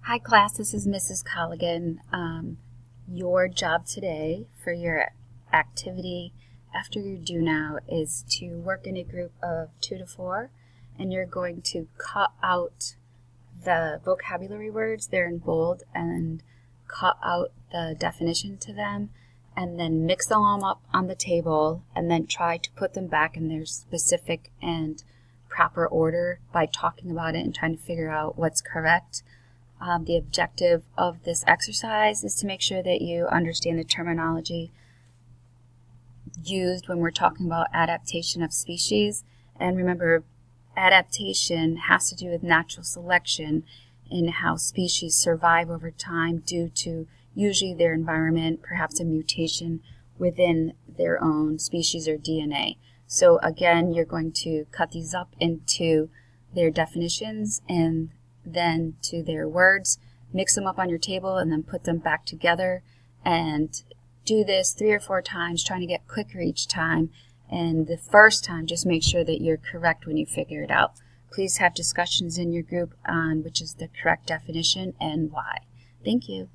Hi class, this is Mrs. Colligan. Your job today for your activity after you're due now is to work in a group of 2 to 4, and you're going to cut out the vocabulary words, they're in bold, and cut out the definition to them, and then mix them all up on the table, and then try to put them back in their specific and proper order by talking about it and trying to figure out what's correct. The objective of this exercise is to make sure that you understand the terminology used when we're talking about adaptation of species. And remember, adaptation has to do with natural selection and how species survive over time due to usually their environment, perhaps a mutation within their own species or DNA. So again, you're going to cut these up into their definitions and then to their words, mix them up on your table, and then put them back together, and do this 3 or 4 times, trying to get quicker each time. And the first time, just make sure that you're correct when you figure it out. Please have discussions in your group on which is the correct definition and why. Thank you.